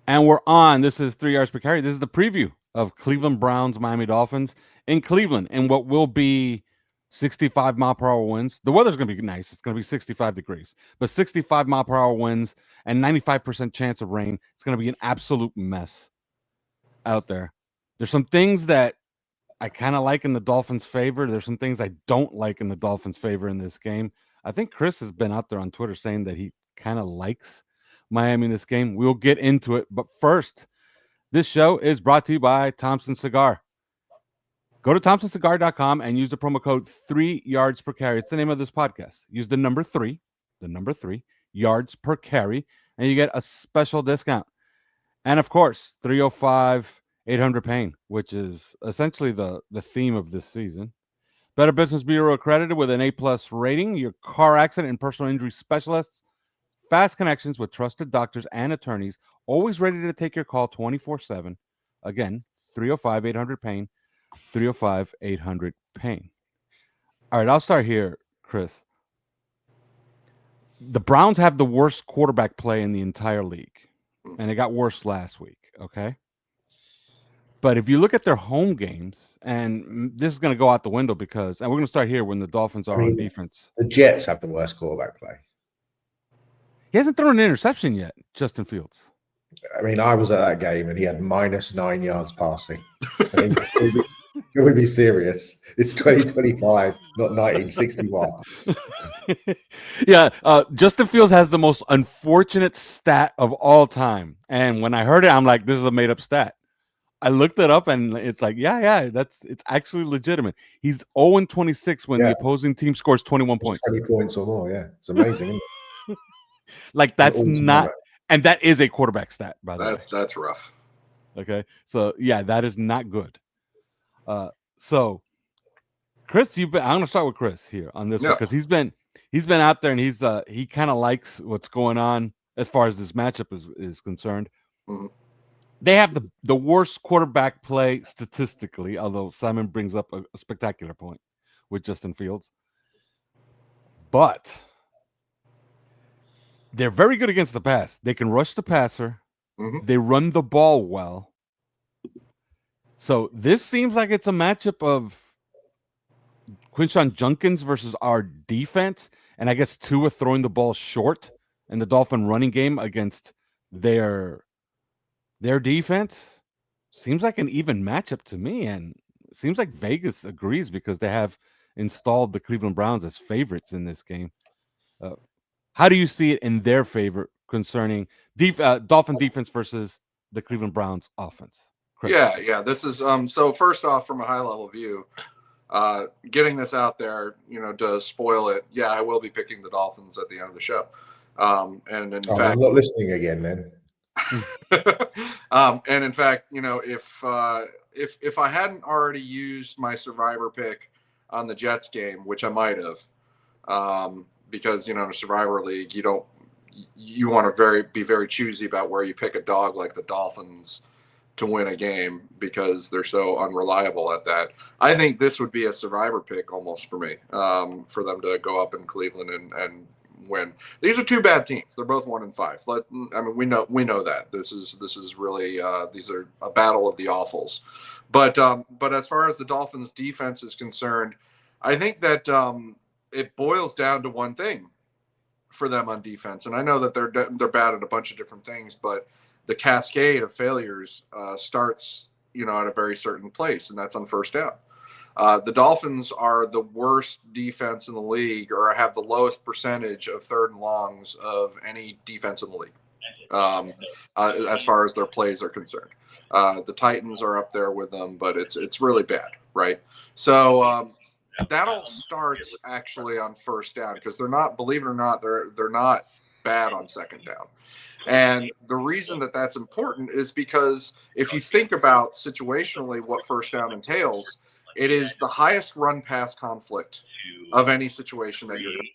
And we're on. This is 3 yards per carry. This is the preview of Cleveland Browns, Miami Dolphins in Cleveland, and what will be 65-mile-per-hour winds. The weather's going to be nice. It's going to be 65 degrees, but 65-mile-per-hour winds and 95% chance of rain. It's going to be an absolute mess out there. There's some things that I kind of like in the Dolphins' favor. There's some things I don't like in the Dolphins' favor in this game. I think Chris has been out there on Twitter saying that he kind of likes Miami in this game. We'll get into it. But first, this show is brought to you by Thompson Cigar. Go to thompsoncigar.com and use the promo code 3YardsPerCarry. It's the name of this podcast. Use the number 3 yards per carry, and you get a special discount. And of course, 305-800-PAIN, which is essentially the theme of this season. Better Business Bureau accredited with an A+ rating. Your car accident and personal injury specialists. Fast connections with trusted doctors and attorneys. Always ready to take your call 24/7. Again, 305-800-PAIN. 305-800-PAIN. All right, I'll start here, Chris. The Browns have the worst quarterback play in the entire league, and it got worse last week, okay? But if you look at their home games, and this is going to go out the window because, and we're going to start here when the Dolphins are on defense. The Jets have the worst quarterback play. He hasn't thrown an interception yet, Justin Fields. I mean, I was at that game and he had -9 yards passing. I mean, can we be serious? It's 2025, not 1961. Yeah, Justin Fields has the most unfortunate stat of all time. And when I heard it, I'm like, this is a made-up stat. I looked it up and it's like, yeah, it's actually legitimate. He's 0-26 when the opposing team scores 21 points. 20 points or more, yeah. It's amazing, isn't it? Like, that's not... And that is a quarterback stat, by the way. That's rough. Okay, so yeah, that is not good. So, Chris, I'm going to start with Chris here on this one because he's been out there and he kind of likes what's going on as far as this matchup is concerned. Mm-hmm. They have the worst quarterback play statistically, although Simon brings up a spectacular point with Justin Fields, but they're very good against the pass. They can rush the passer. Mm-hmm. They run the ball well. So this seems like it's a matchup of Quinshon Judkins versus our defense. And I guess Tua throwing the ball short in the Dolphin running game against their defense. Seems like an even matchup to me. And it seems like Vegas agrees because they have installed the Cleveland Browns as favorites in this game. How do you see it in their favor concerning Dolphin defense versus the Cleveland Browns offense? Chris? Yeah. This is so first off, from a high level view, getting this out there, does spoil it. Yeah, I will be picking the Dolphins at the end of the show. And in fact, I'm not listening again then. And in fact, if I hadn't already used my survivor pick on the Jets game, which I might have, because in a survivor league, you want to be very choosy about where you pick a dog like the Dolphins to win a game because they're so unreliable at that. I think this would be a survivor pick almost for me, for them to go up in Cleveland and win. These are two bad teams. They're both 1-5. We know that this is really these are a battle of the awfuls. But as far as the Dolphins defense is concerned, I think that it boils down to one thing for them on defense. And I know that they're bad at a bunch of different things, but the cascade of failures starts, at a very certain place, and that's on first down. The Dolphins are the worst defense in the league, or have the lowest percentage of third and longs of any defense in the league, as far as their plays are concerned. The Titans are up there with them, but it's really bad, right? So that all starts actually on first down because they're not, believe it or not, they're not bad on second down. And the reason that that's important is because if you think about situationally what first down entails, it is the highest run-pass conflict of any situation that you're in,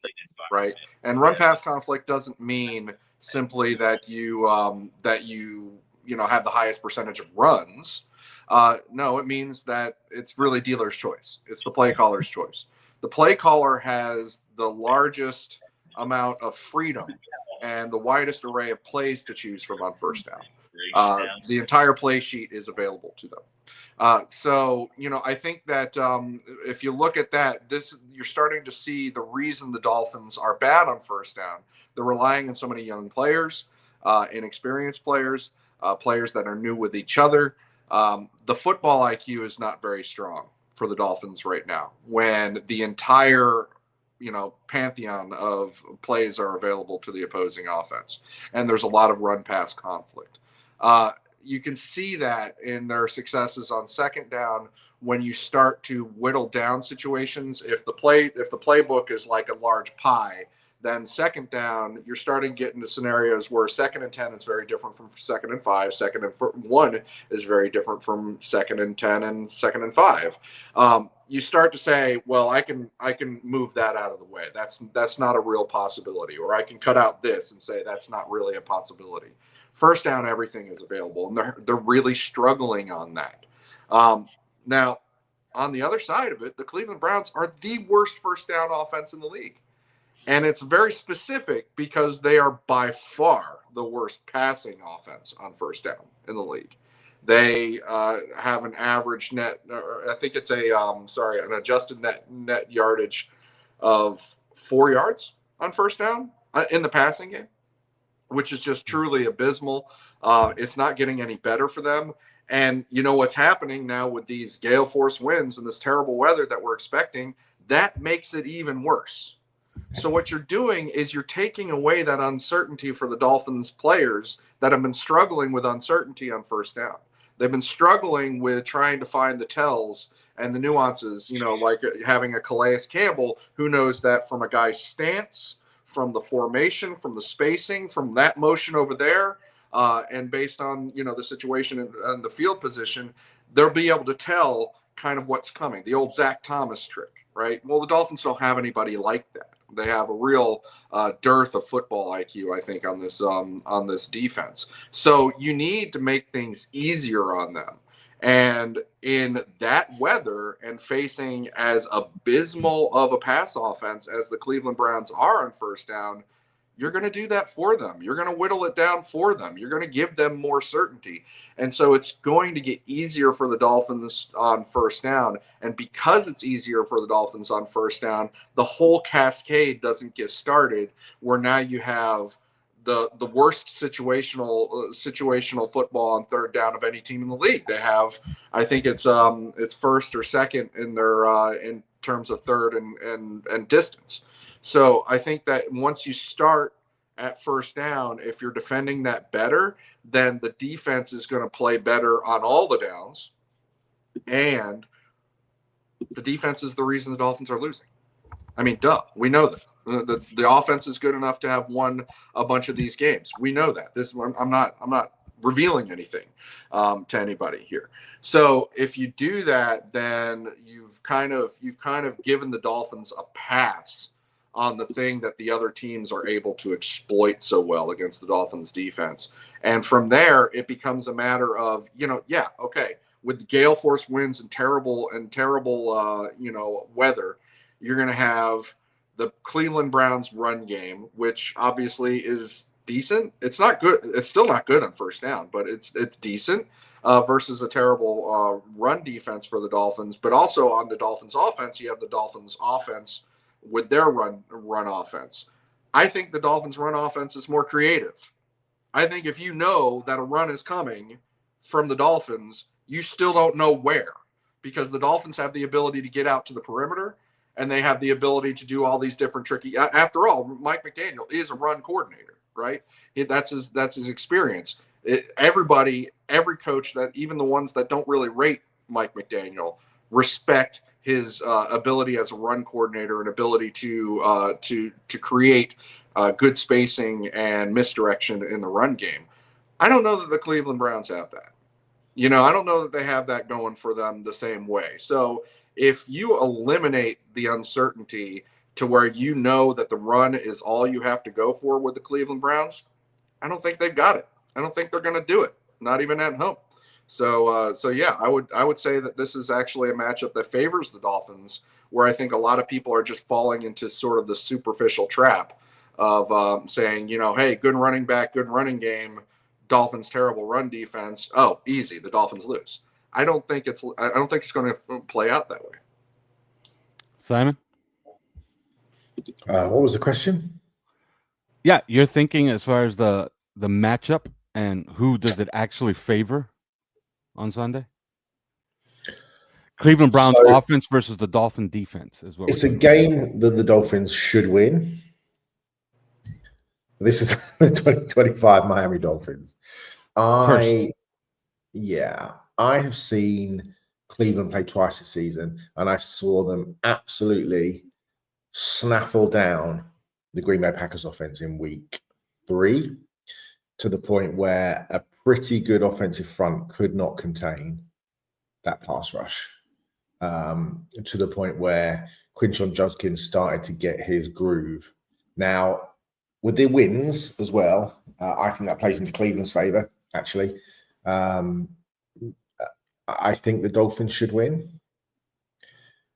right? And run-pass conflict doesn't mean simply that you have the highest percentage of runs. No, it means that it's really dealer's choice. It's the play caller's choice. The play caller has the largest amount of freedom and the widest array of plays to choose from on first down. The entire play sheet is available to them. So, I think that if you look at that, you're starting to see the reason the Dolphins are bad on first down. They're relying on so many young players, inexperienced players, players that are new with each other. The football IQ is not very strong for the Dolphins right now when the entire pantheon of plays are available to the opposing offense, and there's a lot of run pass conflict. You can see that in their successes on second down when you start to whittle down situations. If the playbook is like a large pie, then second down, you're starting to get into scenarios where 2nd and 10 is very different from 2nd and 5. 2nd and 1 is very different from 2nd and 10 and 2nd and 5. You start to say, well, I can move that out of the way. That's not a real possibility. Or I can cut out this and say that's not really a possibility. First down, everything is available, and they're really struggling on that. Now, on the other side of it, the Cleveland Browns are the worst first down offense in the league. And it's very specific because they are by far the worst passing offense on first down in the league. They have an average net, I think it's an adjusted net yardage of 4 yards on first down in the passing game, which is just truly abysmal. It's not getting any better for them. And you know what's happening now with these gale force winds and this terrible weather that we're expecting, that makes it even worse. So what you're doing is you're taking away that uncertainty for the Dolphins players that have been struggling with uncertainty on first down. They've been struggling with trying to find the tells and the nuances, like having a Calais Campbell who knows that from a guy's stance, from the formation, from the spacing, from that motion over there, and based on, the situation and the field position, they'll be able to tell kind of what's coming. The old Zach Thomas trick, right? Well, the Dolphins don't have anybody like that. They have a real dearth of football IQ, I think, on this defense. So you need to make things easier on them. And in that weather and facing as abysmal of a pass offense as the Cleveland Browns are on first down, you're going to do that for them. You're going to whittle it down for them. You're going to give them more certainty. And so it's going to get easier for the Dolphins on first down. And because it's easier for the Dolphins on first down, the whole cascade doesn't get started where now you have the worst situational football on third down of any team in the league. They have, I think it's first or second in their in terms of third and distance. So I think that once you start at first down, if you're defending that better, then the defense is going to play better on all the downs. And the defense is the reason the Dolphins are losing. I mean, duh, we know that. The offense is good enough to have won a bunch of these games. We know that. I'm not revealing anything to anybody here. So if you do that, then you've kind of given the Dolphins a pass on the thing that the other teams are able to exploit so well against the Dolphins defense. And from there, it becomes a matter of, with gale force winds and terrible weather, you're going to have the Cleveland Browns run game, which obviously is decent. It's not good. It's still not good on first down, but it's decent versus a terrible run defense for the Dolphins. But also on the Dolphins offense, you have the Dolphins offense with their run offense. I think the Dolphins run offense is more creative. I think if you know that a run is coming from the Dolphins, you still don't know where, because the Dolphins have the ability to get out to the perimeter and they have the ability to do all these different tricky. After all, Mike McDaniel is a run coordinator, right? That's his experience. Every coach, that even the ones that don't really rate Mike McDaniel, respect his ability as a run coordinator and ability to create good spacing and misdirection in the run game. I don't know that the Cleveland Browns have that. I don't know that they have that going for them the same way. So if you eliminate the uncertainty to where you know that the run is all you have to go for with the Cleveland Browns, I don't think they've got it. I don't think they're going to do it, not even at home. So yeah, I would say that this is actually a matchup that favors the Dolphins, where I think a lot of people are just falling into sort of the superficial trap of saying, hey, good running back, good running game, Dolphins terrible run defense. Oh, easy, the Dolphins lose. I don't think it's going to play out that way. Simon? What was the question? Yeah, you're thinking as far as the matchup and who does it actually favor on Sunday? Cleveland Browns offense versus the Dolphin defense is what it's a game that the Dolphins should win. This is the 2025 Miami Dolphins. I have seen Cleveland play twice this season, and I saw them absolutely snaffle down the Green Bay Packers offense in week 3 to the point where a pretty good offensive front could not contain that pass rush. To the point where Quinshon Judkins started to get his groove. Now, with their wins as well, I think that plays into Cleveland's favor, actually. I think the Dolphins should win.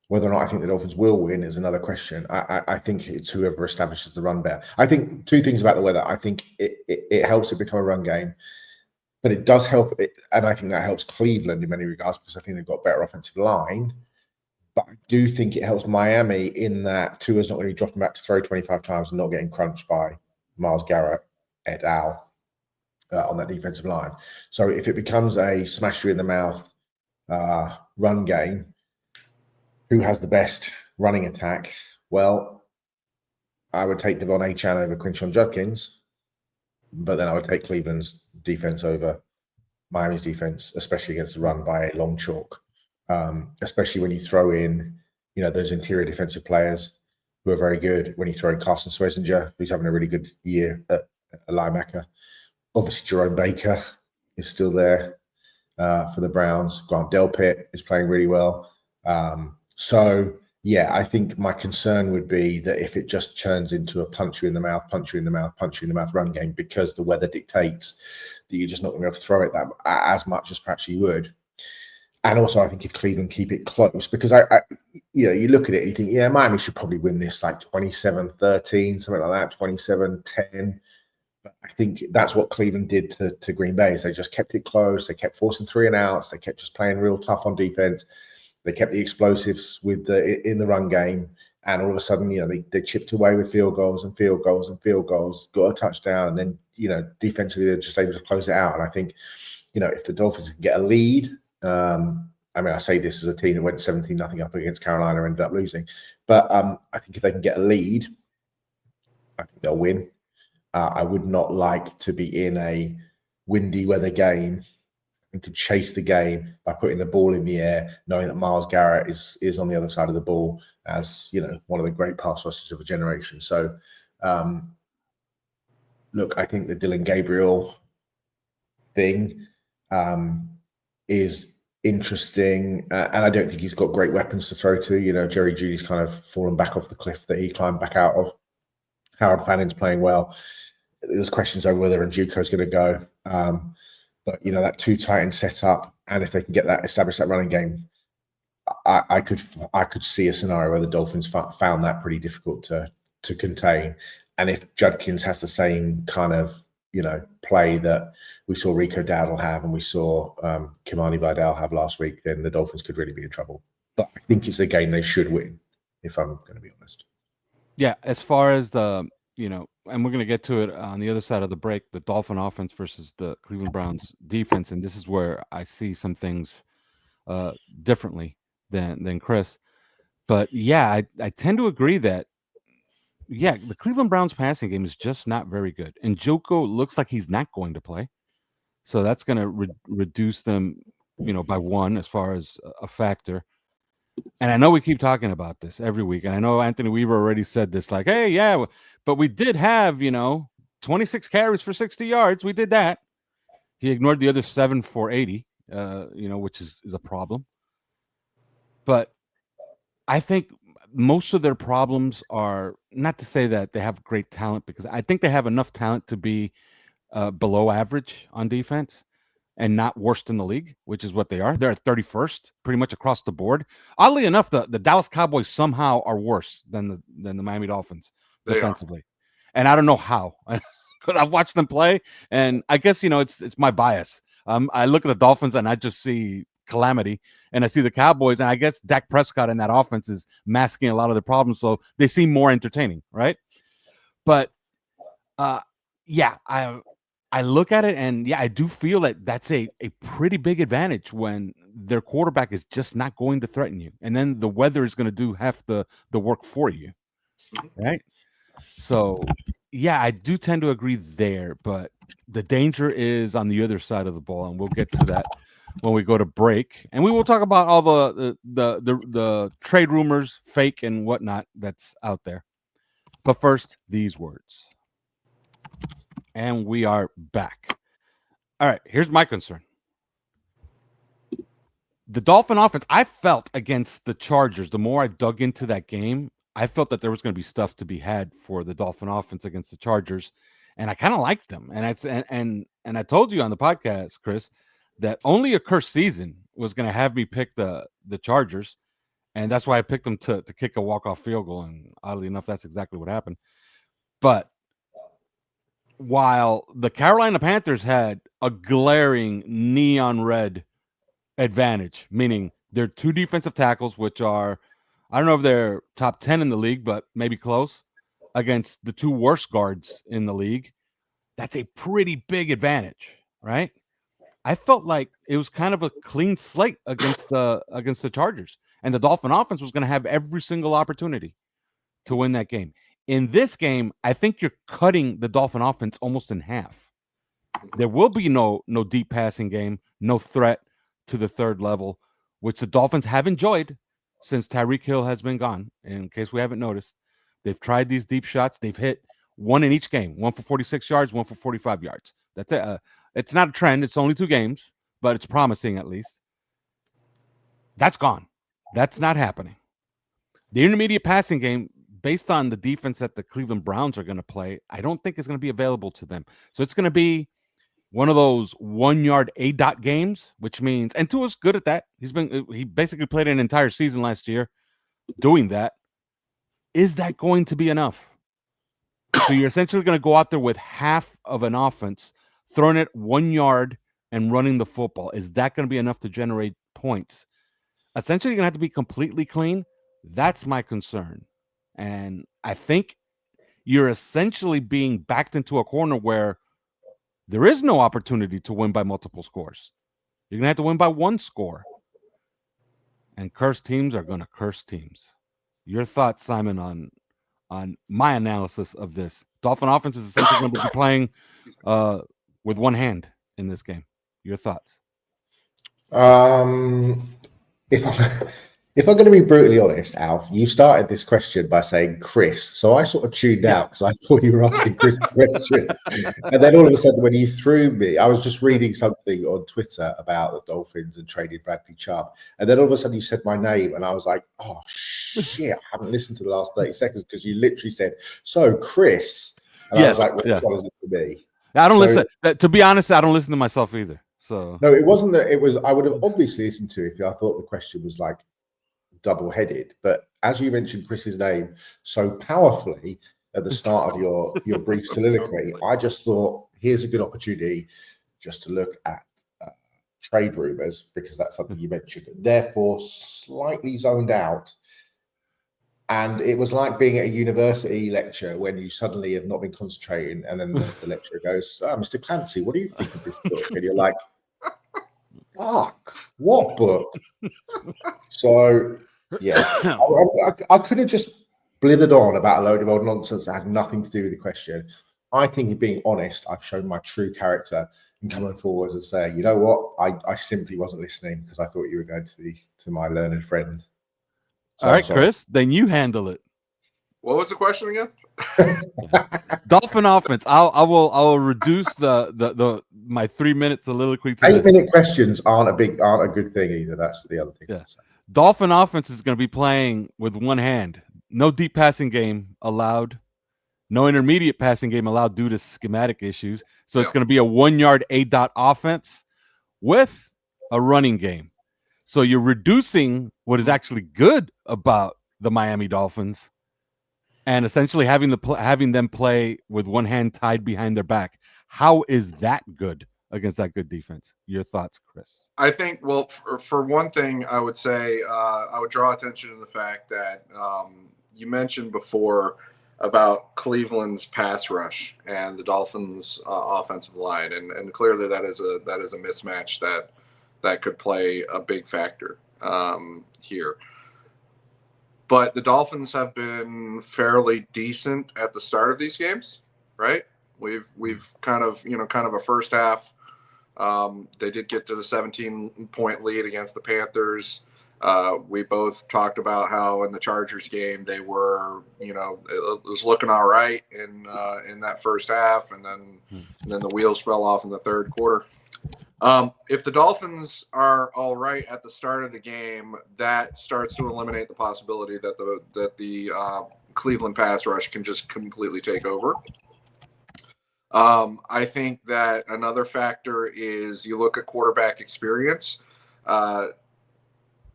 Whether or not I think the Dolphins will win is another question. I think it's whoever establishes the run better. I think 2 things about the weather. I think it helps it become a run game, but it does help it, and I think that helps Cleveland in many regards because I think they've got a better offensive line. But I do think it helps Miami in that Tua's not going to be dropping back to throw 25 times and not getting crunched by Myles Garrett et al. On that defensive line. So if it becomes a smash you in the mouth run game, who has the best running attack? Well, I would take Devon Achane over Quinshon Judkins, but then I would take Cleveland's defense over Miami's defense, especially against the run by a long chalk. Especially when you throw in, those interior defensive players who are very good. When you throw in Carson Swessinger, who's having a really good year at a linebacker. Obviously, Jerome Baker is still there for the Browns. Grant Delpit is playing really well. I think my concern would be that if it just turns into a punch you in the mouth run game because the weather dictates that you're just not going to be able to throw it that as much as perhaps you would. And also, I think if Cleveland keep it close, because you look at it and you think, Miami should probably win this like 27-13, something like that, 27-10. But I think that's what Cleveland did to Green Bay. Is they just kept it close. They kept forcing 3 and outs. They kept just playing real tough on defense. They kept the explosives in the run game. And all of a sudden, they chipped away with field goals, got a touchdown, and then, defensively, they're just able to close it out. And I think, if the Dolphins can get a lead, I say this as a team that went 17-0 up against Carolina and ended up losing. But I think if they can get a lead, I think they'll win. I would not like to be in a windy weather game and to chase the game by putting the ball in the air, knowing that Myles Garrett is on the other side of the ball as, one of the great pass rushers of a generation. So, look, I think the Dylan Gabriel thing is interesting, and I don't think he's got great weapons to throw to. Jerry Jeudy's kind of fallen back off the cliff that he climbed back out of. Harold Fanning's playing well. There's questions over whether Njoku's going to go. But, that 2 tight end setup, and if they can establish that running game, I could see a scenario where the Dolphins found that pretty difficult to contain. And if Judkins has the same kind of, play that we saw Rico Dowdle have and we saw Kimani Vidal have last week, then the Dolphins could really be in trouble. But I think it's a game they should win, if I'm going to be honest. Yeah, as far as the, and we're going to get to it on the other side of the break, the Dolphin offense versus the Cleveland Browns defense. And this is where I see some things differently than Chris. But yeah, I tend to agree that, the Cleveland Browns passing game is just not very good. And Njoku looks like he's not going to play. So that's going to reduce them, by 1 as far as a factor. And I know we keep talking about this every week. And I know Anthony Weaver already said this, like, hey, yeah, but we did have, 26 carries for 60 yards. We did that. He ignored the other 7 for 80, which is a problem. But I think most of their problems are not to say that they have great talent, because I think they have enough talent to be below average on defense and not worst in the league, which is what they are. They're at 31st pretty much across the board. Oddly enough, the Dallas Cowboys somehow are worse than the Miami Dolphins defensively. and I don't know how. I've watched them play, and I guess it's my bias. I look at the Dolphins and I just see calamity, and I see the Cowboys, and I guess Dak Prescott and that offense is masking a lot of the problems, so they seem more entertaining, right? But yeah, I look at it, and yeah, I do feel that that's a pretty big advantage when their quarterback is just not going to threaten you, and then the weather is going to do half the work for you, right? So yeah, I do tend to agree there, but the danger is on the other side of the ball, and we'll get to that when we go to break, and we will talk about all the trade rumors, fake and whatnot that's out there. But first, these words. And we are back. All right, here's my concern. The Dolphin offense, I felt against the Chargers, the more I dug into that game, I felt that there was going to be stuff to be had for the Dolphin offense against the Chargers, and I kind of liked them. And I told you on the podcast, Chris, that only a cursed season was going to have me pick the Chargers, and that's why I picked them to kick a walk-off field goal, and oddly enough, that's exactly what happened. But while the Carolina Panthers had a glaring neon red advantage, meaning they're two defensive tackles, which are, I don't know if they're top 10 in the league, but maybe close, against the two worst guards in the league. That's a pretty big advantage, right? I felt like it was kind of a clean slate against the Chargers, and the Dolphin offense was going to have every single opportunity to win that game. In this game, I think you're cutting the Dolphin offense almost in half. There will be no deep passing game, no threat to the third level, which the Dolphins have enjoyed since Tyreek Hill has been gone. In case we haven't noticed, they've tried these deep shots. They've hit one in each game, one for 46 yards, one for 45 yards. That's it. It's not a trend. It's only 2 games, but it's promising at least. That's gone. That's not happening. The intermediate passing game, based on the defense that the Cleveland Browns are going to play, I don't think is going to be available to them. So it's going to be one of those 1-yard A-dot games, which means, and Tua's good at that. He basically played an entire season last year doing that. Is that going to be enough? So you're essentially going to go out there with half of an offense, throwing it 1 yard and running the football. Is that going to be enough to generate points? Essentially, you're going to have to be completely clean. That's my concern. And I think you're essentially being backed into a corner where there is no opportunity to win by multiple scores. You're going to have to win by 1 score. And cursed teams are going to curse teams. Your thoughts, Simon, on my analysis of this? Dolphin offense is essentially going to be playing with one hand in this game. Your thoughts? If I'm going to be brutally honest, Alf, you started this question by saying Chris, so I sort of tuned out because I thought you were asking Chris the question, and then all of a sudden, when you threw me, I was just reading something on Twitter about the Dolphins and trading Bradley Chubb, and then all of a sudden you said my name, and I was like, oh shit, I haven't listened to the last 30 seconds because you literally said, so Chris, and yes, I was like, which one is it to me? I don't listen. To be honest, I don't listen to myself either. So no, it wasn't that. It was. I would have obviously listened to it if I thought the question was like double-headed, but as you mentioned Chris's name so powerfully at the start of your brief soliloquy, I just thought here's a good opportunity just to look at trade rumors, because that's something you mentioned, therefore slightly zoned out. And it was like being at a university lecture when you suddenly have not been concentrating, and then the lecturer goes, Mr. Clancy, what do you think of this book? And you're like, fuck, what book? So yeah, I could have just blithered on about a load of old nonsense that had nothing to do with the question. I think, being honest, I've shown my true character in coming forward and saying, you know what, I simply wasn't listening because I thought you were going to my learned friend. So all right, Chris, then you handle it. What was the question again? Dolphin offense. I will reduce my 3 minute soliloquy to 8-minute questions aren't a good thing either. That's the other thing. Yeah. Dolphin offense is going to be playing with one hand. No deep passing game allowed. No intermediate passing game allowed due to schematic issues. So it's going to be a 1 yard A-dot offense with a running game. So you're reducing what is actually good about the Miami Dolphins and essentially having them play with one hand tied behind their back. How is that good against that good defense? Your thoughts, Chris? I think, well, for one thing, I would say I would draw attention to the fact that you mentioned before about Cleveland's pass rush and the Dolphins' offensive line, and clearly that is a mismatch that could play a big factor here. But the Dolphins have been fairly decent at the start of these games, right? We've kind of a first half. They did get to the 17-point lead against the Panthers. We both talked about how in the Chargers game they were, it was looking all right in that first half, and then the wheels fell off in the third quarter. If the Dolphins are all right at the start of the game, that starts to eliminate the possibility that the Cleveland pass rush can just completely take over. I think that another factor is you look at quarterback experience.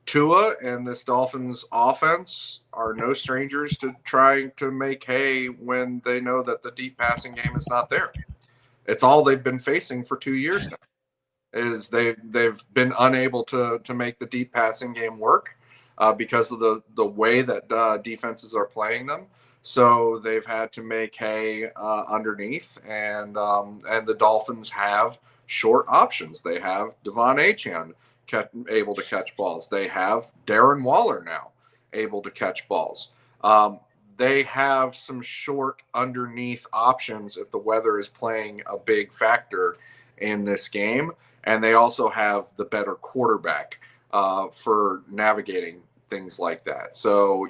Tua and this Dolphins offense are no strangers to trying to make hay when they know that the deep passing game is not there. It's all they've been facing for 2 years now. Is they've been unable to make the deep passing game work because of the way that defenses are playing them. So they've had to make hay underneath, and the Dolphins have short options. They have Devon Achane able to catch balls. They have Darren Waller now able to catch balls. They have some short underneath options if the weather is playing a big factor in this game. And they also have the better quarterback for navigating things like that. So,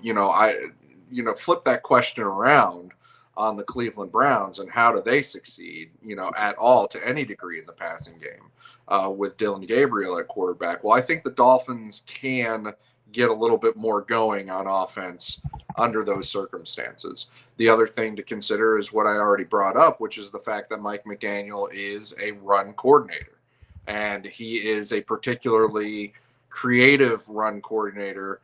flip that question around on the Cleveland Browns and how do they succeed, at all to any degree in the passing game with Dylan Gabriel at quarterback. Well, I think the Dolphins can get a little bit more going on offense under those circumstances. The other thing to consider is what I already brought up, which is the fact that Mike McDaniel is a run coordinator. And he is a particularly creative run coordinator,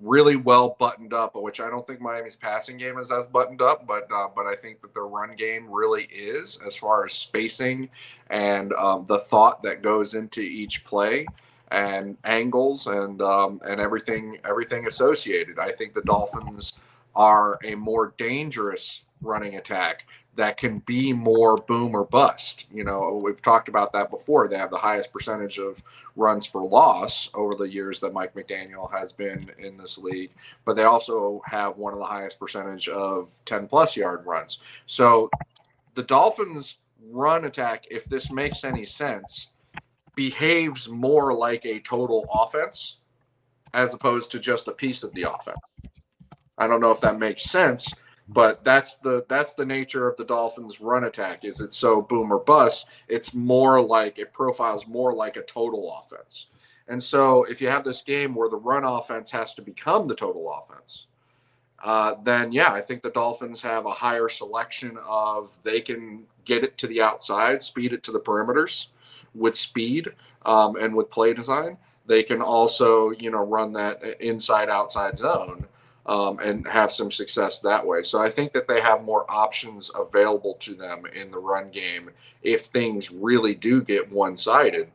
really well buttoned up, which I don't think Miami's passing game is as buttoned up, but I think that their run game really is, as far as spacing and the thought that goes into each play and angles and everything associated. I think the Dolphins are a more dangerous running attack that can be more boom or bust. We've talked about that before. They have the highest percentage of runs for loss over the years that Mike McDaniel has been in this league, but they also have one of the highest percentage of 10-plus yard runs. So the Dolphins' run attack, if this makes any sense, behaves more like a total offense as opposed to just a piece of the offense. I don't know if that makes sense, but that's the nature of the Dolphins' run attack. Is it so boom or bust? It's more like, it profiles more like a total offense. And so if you have this game where the run offense has to become the total offense, then yeah, I think the Dolphins have a higher selection of, they can get it to the outside, speed it to the perimeters with speed and with play design. They can also, run that inside-outside zone and have some success that way. So I think that they have more options available to them in the run game if things really do get one-sided.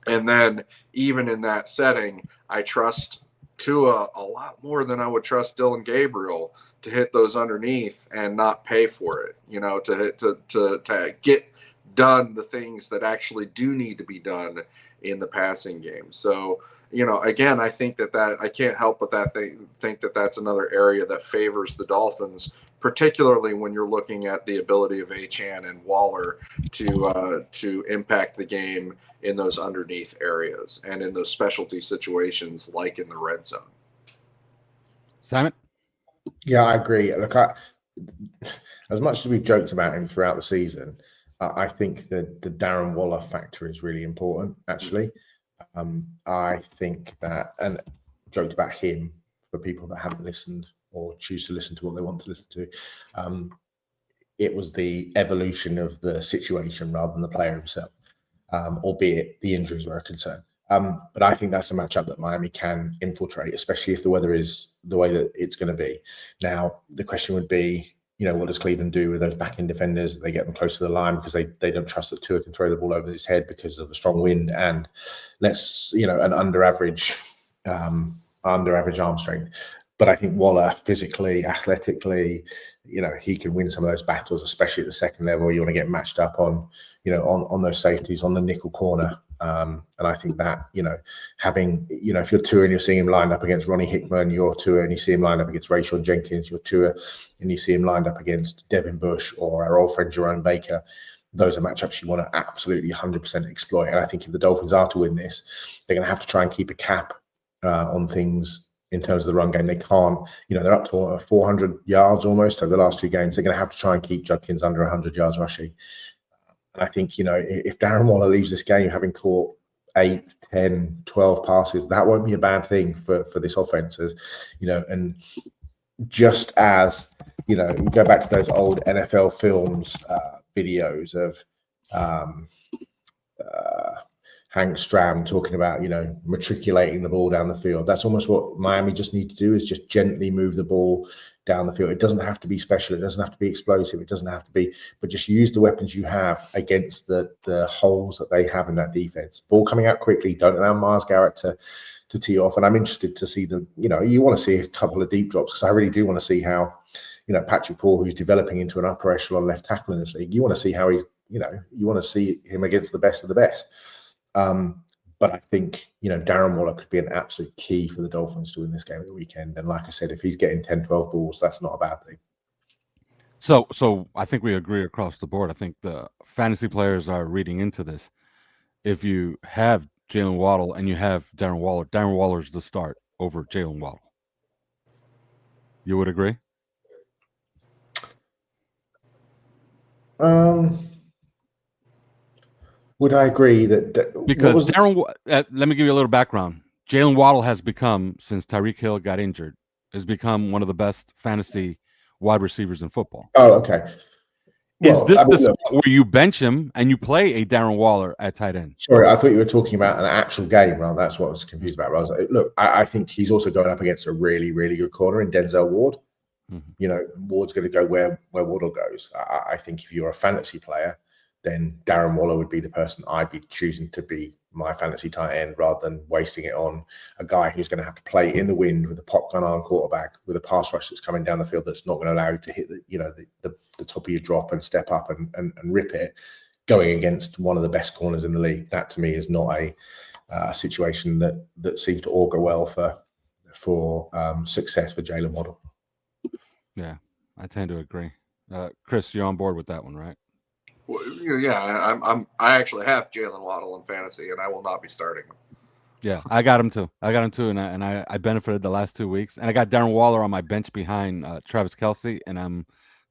And then even in that setting, I trust Tua a lot more than I would trust Dylan Gabriel to hit those underneath and not pay for it, to get done the things that actually do need to be done in the passing game. So, again, I think that I can't help but think that that's another area that favors the Dolphins, particularly when you're looking at the ability of Achane and Waller to impact the game in those underneath areas and in those specialty situations like in the red zone. Simon? Yeah, I agree. Look, as much as we've joked about him throughout the season, I think that the Darren Waller factor is really important, actually. I think that, and joked about him for people that haven't listened or choose to listen to what they want to listen to. It was the evolution of the situation rather than the player himself, albeit the injuries were a concern. But I think that's a matchup that Miami can infiltrate, especially if the weather is the way that it's going to be. Now, the question would be, what does Cleveland do with those back-end defenders? They get them close to the line because they don't trust that Tua can throw the ball over his head because of a strong wind and an under average arm strength. But I think Waller, physically, athletically, he can win some of those battles, especially at the second level. You want to get matched up on those safeties, on the nickel corner. And I think that, having, if you're Tua and you're seeing him lined up against Ronnie Hickman, you're Tua and you see him lined up against Rayshon Jenkins, you're Tua and you see him lined up against Devin Bush or our old friend Jerome Baker, those are matchups you want to absolutely 100% exploit. And I think if the Dolphins are to win this, they're going to have to try and keep a cap on things in terms of the run game. They can't, they're up to 400 yards almost over the last 2 games. They're going to have to try and keep Judkins under 100 yards rushing. And I think, if Darren Waller leaves this game having caught 8, 10, 12 passes, that won't be a bad thing for this offense. And just as, you go back to those old NFL films, videos of Hank Stram talking about, matriculating the ball down the field. That's almost what Miami just need to do, is just gently move the ball down the field. It doesn't have to be special. It doesn't have to be explosive. It doesn't have to be, but just use the weapons you have against the holes that they have in that defense. Ball coming out quickly. Don't allow Myles Garrett to tee off. And I'm interested to see you want to see a couple of deep drops, because I really do want to see how, Patrick Paul, who's developing into an upper echelon left tackle in this league, you want to see how he's, you want to see him against the best of the best. But I think, Darren Waller could be an absolute key for the Dolphins to win this game at the weekend. And like I said, if he's getting 10, 12 balls, that's not a bad thing. So I think we agree across the board. I think the fantasy players are reading into this. If you have Jalen Waddle and you have Darren Waller's the start over Jalen Waddle. You would agree? Would I agree that because let me give you a little background. Jalen Waddle has become, since Tyreek Hill got injured, has become one of the best fantasy wide receivers in football. Oh, okay. Is this the spot where you bench him and you play a Darren Waller at tight end? Sorry, I thought you were talking about an actual game. Well, that's what I was confused about. I was like, look, I think he's also going up against a really, really good corner in Denzel Ward. Mm-hmm. Ward's going to go where Waddle goes. I think if you're a fantasy player, then Darren Waller would be the person I'd be choosing to be my fantasy tight end, rather than wasting it on a guy who's going to have to play in the wind with a popgun arm quarterback with a pass rush that's coming down the field that's not going to allow you to hit the top of your drop and step up and rip it, going against one of the best corners in the league. That to me is not a situation that seems to augur well for success for Jalen Waddle. Yeah, I tend to agree. Chris, you're on board with that one, right? Well, yeah, I actually have Jalen Waddle in fantasy, and I will not be starting him. Yeah, I got him too. And I benefited the last 2 weeks, and I got Darren Waller on my bench behind Travis Kelce, and I'm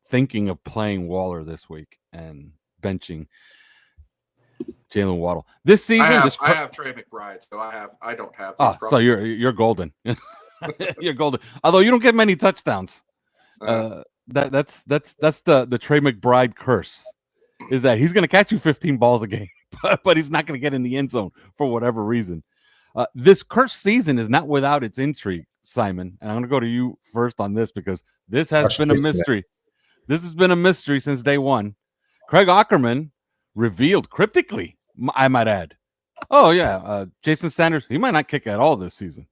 thinking of playing Waller this week and benching Jalen Waddle this season. I have Trey McBride, so I don't have. So you're golden. You're golden. Although you don't get many touchdowns. That's the Trey McBride curse. Is that he's going to catch you 15 balls a game, but he's not going to get in the end zone for whatever reason. This cursed season is not without its intrigue, Simon. And I'm going to go to you first on this, because this has been a mystery. This has been a mystery since day one. Craig Aukerman revealed cryptically, I might add. Oh, yeah, Jason Sanders, he might not kick at all this season.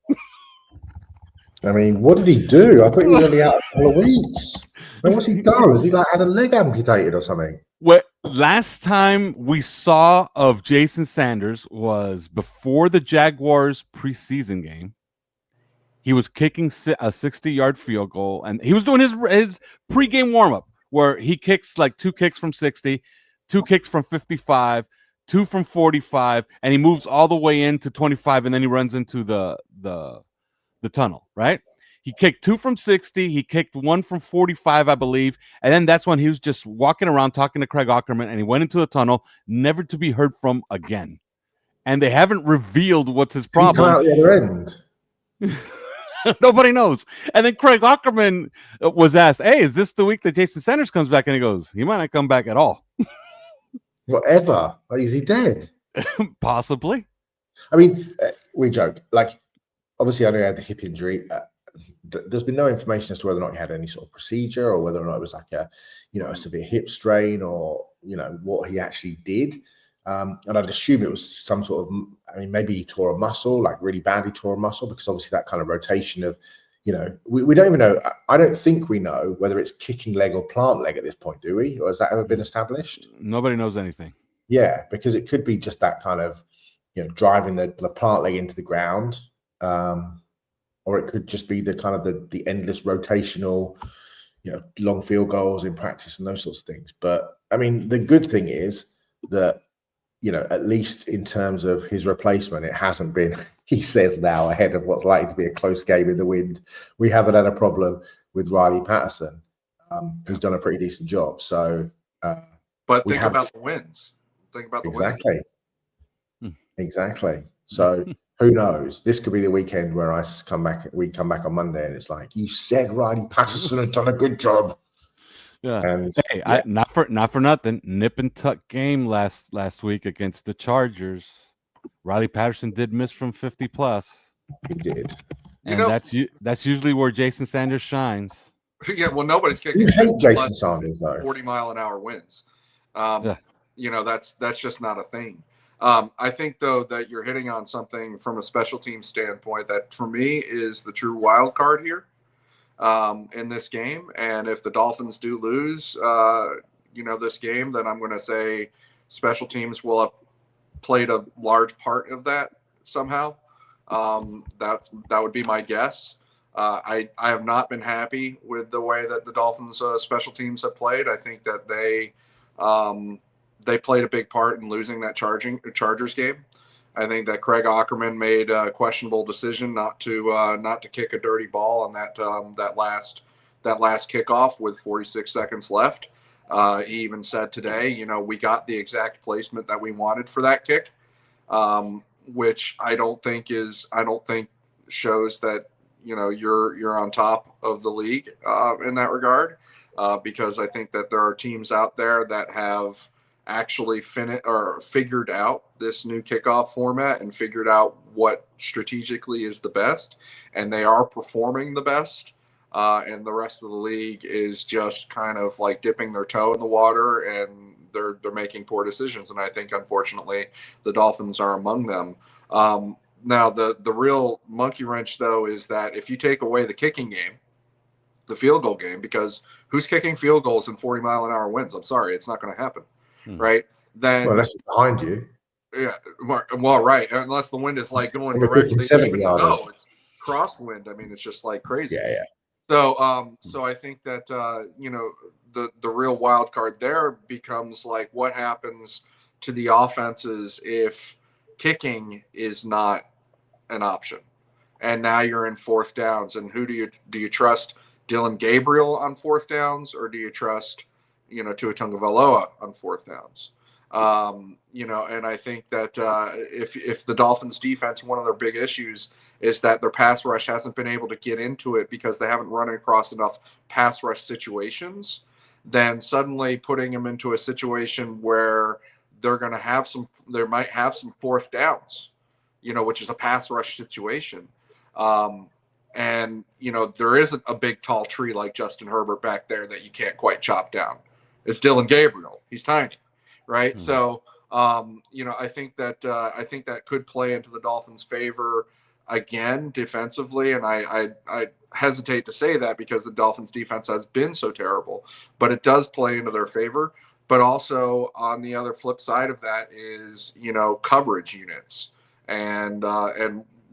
I mean, what did he do? I thought he was only out a couple of weeks. And what's he done? Has he had a leg amputated or something? Well, last time we saw of Jason Sanders was before the Jaguars preseason game. He was kicking a 60-yard field goal, and he was doing his pregame warm-up where he kicks like 2 kicks from 60, 2 kicks from 55, 2 from 45, and he moves all the way into 25, and then he runs into the tunnel, right? He kicked 2 from 60. He kicked 1 from 45, I believe. And then that's when he was just walking around talking to Craig Aukerman, and he went into the tunnel, never to be heard from again. And they haven't revealed what's his problem. He come out the other end. Nobody knows. And then Craig Aukerman was asked, hey, is this the week that Jason Sanders comes back? And he goes, he might not come back at all. Whatever. Is he dead? Possibly. I mean, we joke. Like, obviously, I know he had the hip injury. There's been no information as to whether or not he had any sort of procedure or whether or not it was like a severe hip strain or, what he actually did. And I'd assume it was some sort of, maybe he tore a muscle, like really badly tore a muscle, because obviously that kind of rotation of, we don't even know. I don't think we know whether it's kicking leg or plant leg at this point, do we? Or has that ever been established? Nobody knows anything. Yeah, because it could be just that kind of, driving the plant leg into the ground. Or it could just be the kind of the endless rotational, long field goals in practice and those sorts of things. But the good thing is that, at least in terms of his replacement, it hasn't been, he says now, ahead of what's likely to be a close game in the wind. We haven't had a problem with Riley Patterson, who's done a pretty decent job. So, but think about the wins. Think about the exactly. wins. Exactly. So who knows? This could be the weekend where we come back on Monday and it's like, you said Riley Patterson had done a good job. Yeah. And hey, not for nothing. Nip and tuck game last week against the Chargers. Riley Patterson did miss from 50 plus. He did. And that's usually where Jason Sanders shines. Yeah, well, nobody's kicking. You hate Jason Sanders though. 40-mile-an-hour winds. Yeah. That's just not a thing. I think though that you're hitting on something from a special team standpoint that for me is the true wild card here. In this game, and if the Dolphins do lose, this game, then I'm going to say special teams will have played a large part of that somehow. That would be my guess. I have not been happy with the way that the Dolphins special teams have played. I think that they played a big part in losing that Chargers game. I think that Craig Ackerman made a questionable decision not to kick a dirty ball on that last kickoff with 46 seconds left. He even said today, we got the exact placement that we wanted for that kick, which I don't think shows that you're on top of the league in that regard, because I think that there are teams out there that have actually figured out this new kickoff format and figured out what strategically is the best, and they are performing the best, and the rest of the league is just kind of like dipping their toe in the water, and they're making poor decisions. And I think unfortunately the Dolphins are among them. Now the real monkey wrench though is that if you take away the kicking game, the field goal game, because who's kicking field goals in 40-mile-an-hour winds? I'm sorry, it's not going to happen. Right? Then, well, unless it's behind you. Yeah. Well, right. Unless the wind is like going directly. 70 yards. No, it's crosswind. It's just like crazy. Yeah. So I think that the real wild card there becomes like what happens to the offenses if kicking is not an option, and now you're in fourth downs, and who do you trust? Dylan Gabriel on fourth downs, or do you trust Tua Tagovailoa on fourth downs? And I think that if the Dolphins defense, one of their big issues is that their pass rush hasn't been able to get into it because they haven't run across enough pass rush situations, then suddenly putting them into a situation where they might have some fourth downs, which is a pass rush situation. And there isn't a big tall tree like Justin Herbert back there that you can't quite chop down. It's Dylan Gabriel. He's tiny, right? Mm-hmm. So, I think that could play into the Dolphins' favor again defensively, and I hesitate to say that because the Dolphins' defense has been so terrible, but it does play into their favor. But also on the other flip side of that is coverage units and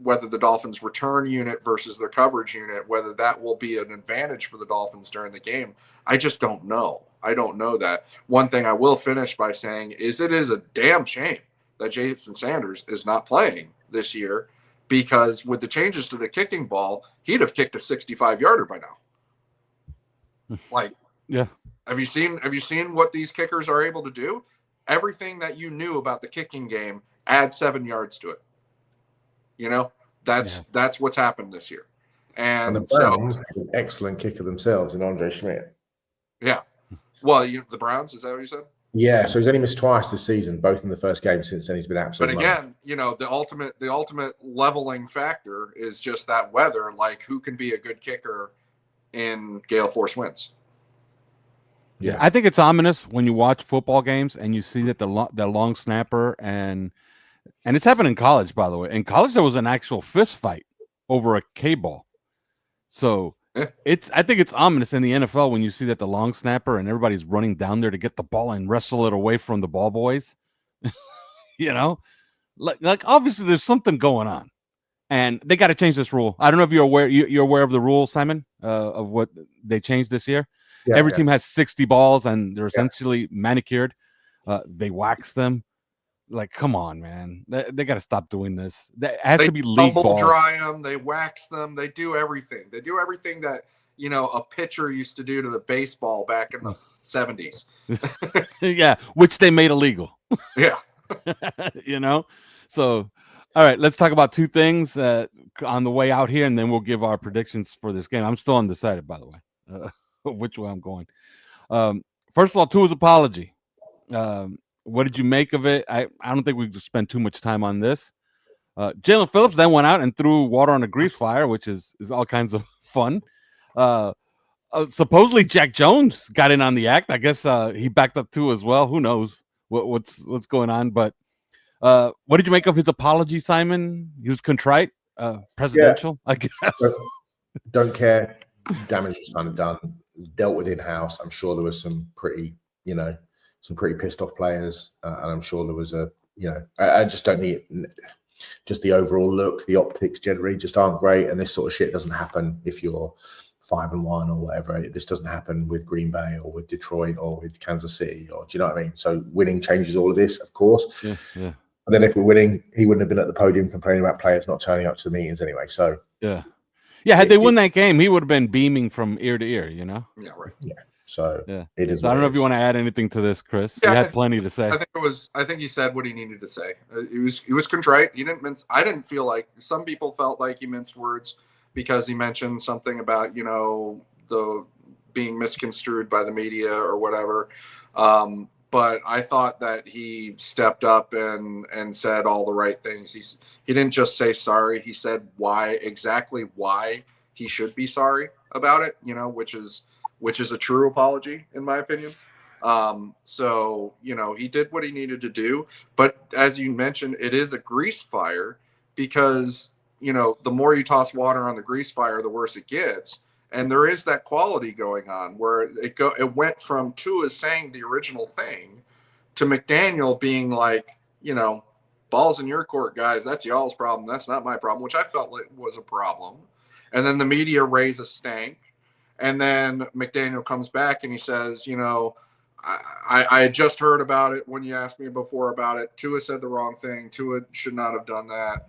whether the Dolphins' return unit versus their coverage unit, whether that will be an advantage for the Dolphins during the game, I just don't know. I don't know that. One thing I will finish by saying is it is a damn shame that Jason Sanders is not playing this year, because with the changes to the kicking ball, he'd have kicked a 65-yarder by now. Like, yeah. Have you seen what these kickers are able to do? Everything that you knew about the kicking game, add 7 yards to it. That's what's happened this year. And the Browns have an excellent kicker themselves in Andre Schmidt. Yeah. Well, the Browns, is that what you said? Yeah, so he's only missed twice this season, both in the first game. Since then, he's been But absolutely. again, the ultimate leveling factor is just that weather. Like, who can be a good kicker in gale force winds? Yeah, I think it's ominous when you watch football games and you see that the long snapper and it's happened in college, by the way. In college, there was an actual fist fight over a K-ball. So I think it's ominous in the NFL when you see that the long snapper and everybody's running down there to get the ball and wrestle it away from the ball boys. Like obviously there's something going on, and they got to change this rule. I don't know if you're aware. You're aware of the rule, Simon, of what they changed this year. Yeah, Every team has 60 balls, and they're essentially manicured. They wax them. Like, come on, man. They got to stop doing this. That has to be league balls. They dry them. They wax them. They do everything. They do everything that a pitcher used to do to the baseball back in the 70s. Yeah, which they made illegal. Yeah. So, all right, let's talk about two things on the way out here, and then we'll give our predictions for this game. I'm still undecided, by the way, which way I'm going. First of all, Tua's apology. What did you make of it? I don't think we spend too much time on this. Jalen Phillips then went out and threw water on a grease fire, which is all kinds of fun. Supposedly Jack Jones got in on the act. I guess he backed up Tua as well. Who knows what's going on? But what did you make of his apology, Simon? He was contrite, presidential, I guess. Don't care. Damage was kind of done. Dealt with in-house. I'm sure there was some pretty pissed off players, and I'm sure there was I just don't think just the overall look, the optics generally just aren't great, and this sort of shit doesn't happen if you're 5-1 or whatever. This doesn't happen with Green Bay or with Detroit or with Kansas City, or do you know what I mean? So winning changes all of this, of course. Yeah. And then if we're winning, he wouldn't have been at the podium complaining about players not turning up to the meetings anyway. So yeah. Had they won that game, he would have been beaming from ear to ear. Yeah, right. Yeah. So it is. So I don't know if you want to add anything to this, Chris. Yeah, you had plenty to say. I think he said what he needed to say. He was contrite. He didn't mince. I didn't feel like some people felt like he minced words because he mentioned something about the being misconstrued by the media or whatever. But I thought that he stepped up and said all the right things. He didn't just say sorry. He said exactly why he should be sorry about it. Which is a true apology, in my opinion. So, he did what he needed to do. But as you mentioned, it is a grease fire because, the more you toss water on the grease fire, the worse it gets. And there is that quality going on where it went from Tua saying the original thing to McDaniel being like, balls in your court, guys. That's y'all's problem. That's not my problem, which I felt like was a problem. And then the media raise a stank. And then McDaniel comes back and he says, I had just heard about it when you asked me before about it. Tua said the wrong thing. Tua should not have done that.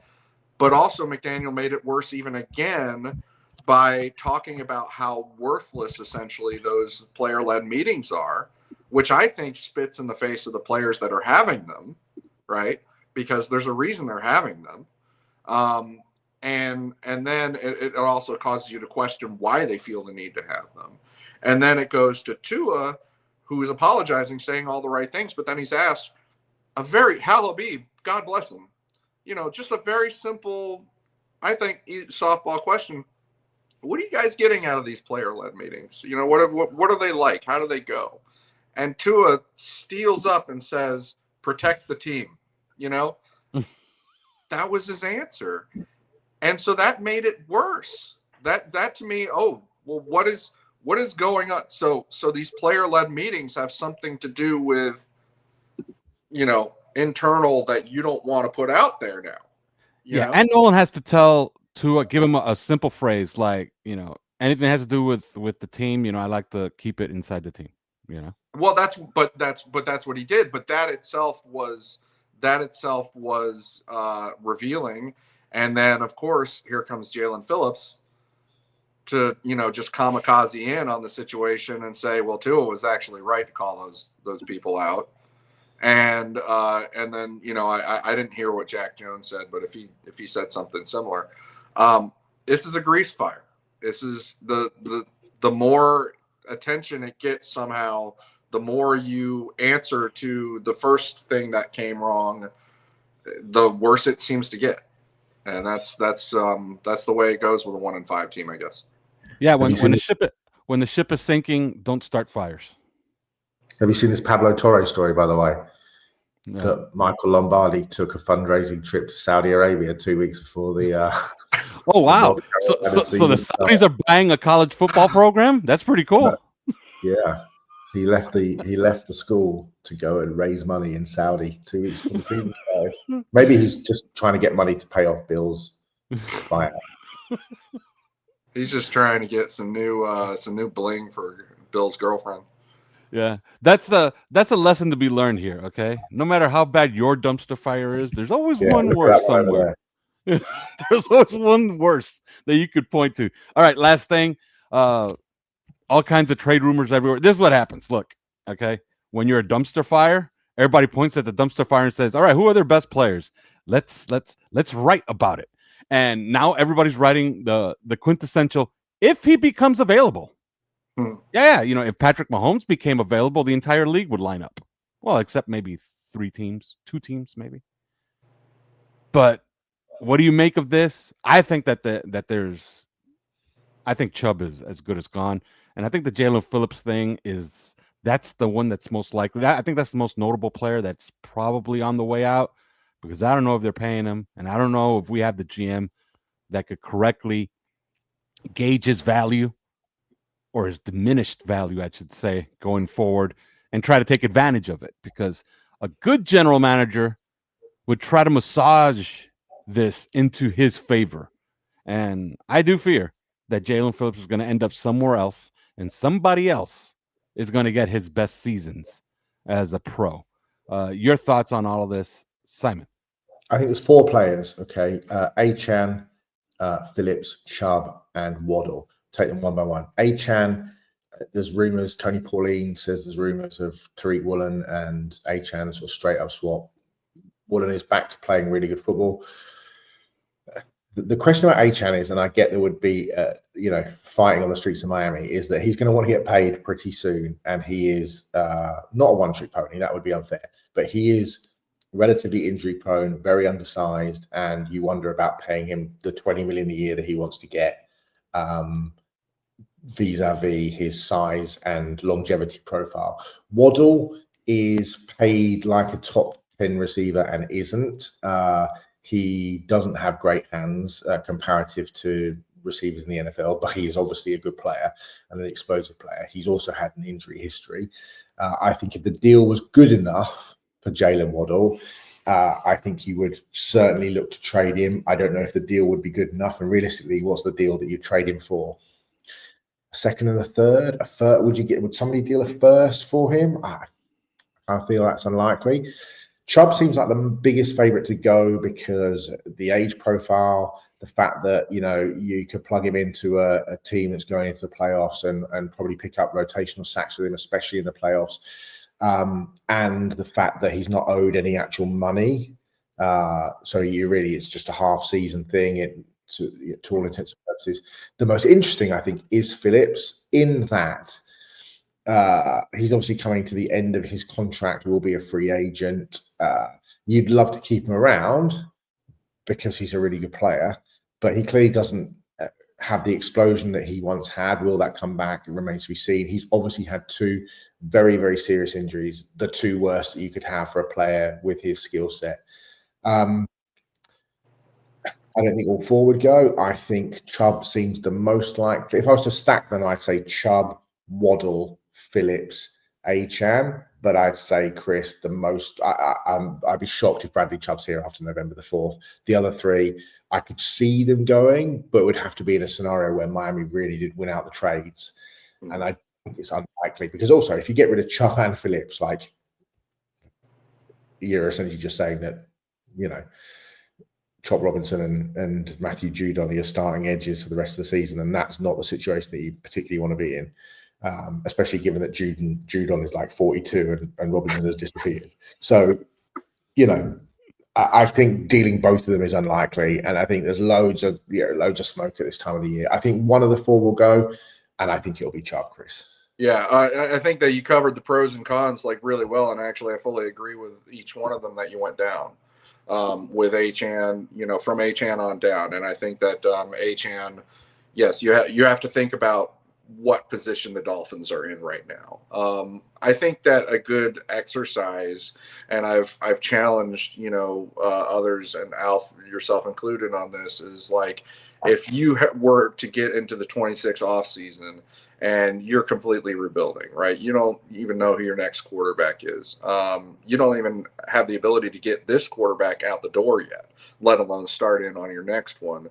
But also McDaniel made it worse even again by talking about how worthless essentially those player-led meetings are, which I think spits in the face of the players that are having them, right? Because there's a reason they're having them. And then it also causes you to question why they feel the need to have them. And then it goes to Tua, who is apologizing, saying all the right things, but then he's asked a very Habib, God bless him, just a very simple, I think, softball question. What are you guys getting out of these player-led meetings? What are they like? How do they go? And Tua steals up and says, protect the team. That was his answer. And so that made it worse. That to me, what is going on? So these player-led meetings have something to do with, internal that you don't want to put out there now. You know? And Nolan has to tell Tua, give him a simple phrase like, anything that has to do with the team. I like to keep it inside the team. Well, that's what he did. But that itself was revealing. And then, of course, here comes Jalen Phillips to, just kamikaze in on the situation and say, well, Tua was actually right to call those people out. And then, I didn't hear what Jack Jones said, but if he said something similar, this is a grease fire. This is the more attention it gets somehow, the more you answer to the first thing that came wrong, the worse it seems to get. And that's the way it goes with a 1-5 team, I guess. Yeah, when the ship is sinking, don't start fires. Have you seen this Pablo Torre story, by the way? No. That Michael Lombardi took a fundraising trip to Saudi Arabia 2 weeks before the. Oh wow! So the Saudis are buying a college football program. That's pretty cool. Yeah, he left the school to go and raise money in Saudi 2 weeks before the season started. Maybe he's just trying to get money to pay off Bill's buyout. He's just trying to get some new bling for Bill's girlfriend. Yeah, that's a lesson to be learned here. Okay, no matter how bad your dumpster fire is, there's always one worse somewhere. There's always one worse that you could point to. All right, last thing. All kinds of trade rumors everywhere. This is what happens. Look, okay, when you're a dumpster fire, everybody points at the dumpster fire and says, "All right, who are their best players? Let's write about it." And now everybody's writing the quintessential if he becomes available. Yeah, if Patrick Mahomes became available, the entire league would line up. Well, except maybe 2 teams, maybe. But what do you make of this? I think I think Chubb is as good as gone, and I think the Jalen Phillips thing that's the one that's most likely. I think that's the most notable player that's probably on the way out, because I don't know if they're paying him, and I don't know if we have the GM that could correctly gauge his value, or his diminished value, I should say, going forward, and try to take advantage of it. Because a good general manager would try to massage this into his favor. And I do fear that Jalen Phillips is going to end up somewhere else, and somebody else is going to get his best seasons as a pro. Your thoughts on all of this, Simon? I think there's 4 players, okay? Achane, Phillips, Chubb, and Waddle. Take them one by one. Achane, there's rumors. Tony Pauline says there's rumors of Tariq Woolen and Achane sort of straight up swap. Woolen is back to playing really good football. The question about Achane is, and I get there would be, fighting on the streets of Miami, is that he's going to want to get paid pretty soon, and he is not a one-trick pony. That would be unfair, but he is relatively injury prone, very undersized, and you wonder about paying him the $20 million a year that he wants to get. Vis-a-vis his size and longevity profile. Waddle is paid like a top 10 receiver and isn't. He doesn't have great hands comparative to receivers in the NFL, but he is obviously a good player and an explosive player. He's also had an injury history. I think if the deal was good enough for Jalen Waddle, I think you would certainly look to trade him. I don't know if the deal would be good enough. And realistically, what's the deal that you trade him for? A second and a third? A third? Would somebody deal a first for him? I feel that's unlikely. Chubb seems like the biggest favorite to go because the age profile, the fact that you could plug him into a team that's going into the playoffs and probably pick up rotational sacks with him, especially in the playoffs. And the fact that he's not owed any actual money. So it's just a half season thing to all intents and purposes. The most interesting, I think, is Phillips in that he's obviously coming to the end of his contract, will be a free agent. You'd love to keep him around because he's a really good player, but he clearly doesn't have the explosion that he once had. Will that come back? It remains to be seen. He's obviously had 2 very, very serious injuries, the 2 worst that you could have for a player with his skill set. I don't think all 4 would go. I think Chubb seems the most likely. If I was to stack them, I'd say Chubb, Waddle, Phillips, Achane. But I'd say, Chris, the most. I'd be shocked if Bradley Chubb's here after November the 4th. The other 3, I could see them going, but it would have to be in a scenario where Miami really did win out the trades. And I think it's unlikely because also if you get rid of Chubb and Phillips, like you're essentially just saying that, Chop Robinson and Matthew Judon are your starting edges for the rest of the season, and that's not the situation that you particularly want to be in, especially given that Judon is like 42 and Robinson has disappeared. So, I think dealing both of them is unlikely, and I think there's loads of smoke at this time of the year. I think one of the 4 will go, and I think it'll be Chubb, Chris. Yeah, I think that you covered the pros and cons like really well, and actually, I fully agree with each one of them that you went down with Achan, from Achan on down, and I think that Achan, yes, you have to think about what position the Dolphins are in right now. I think that a good exercise, and I've challenged others and Alf yourself included on this, is like if you were to get into the 26 off season and you're completely rebuilding, right? You don't even know who your next quarterback is. You don't even have the ability to get this quarterback out the door yet, let alone start in on your next one.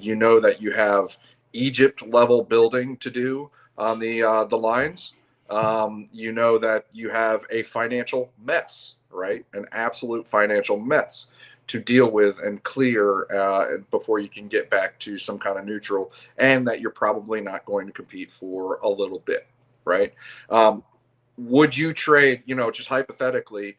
You know that you have Egypt level building to do on the lines. You know that you have a financial mess, right? An absolute financial mess to deal with and clear before you can get back to some kind of neutral, and that you're probably not going to compete for a little bit, right? Would you trade, just hypothetically,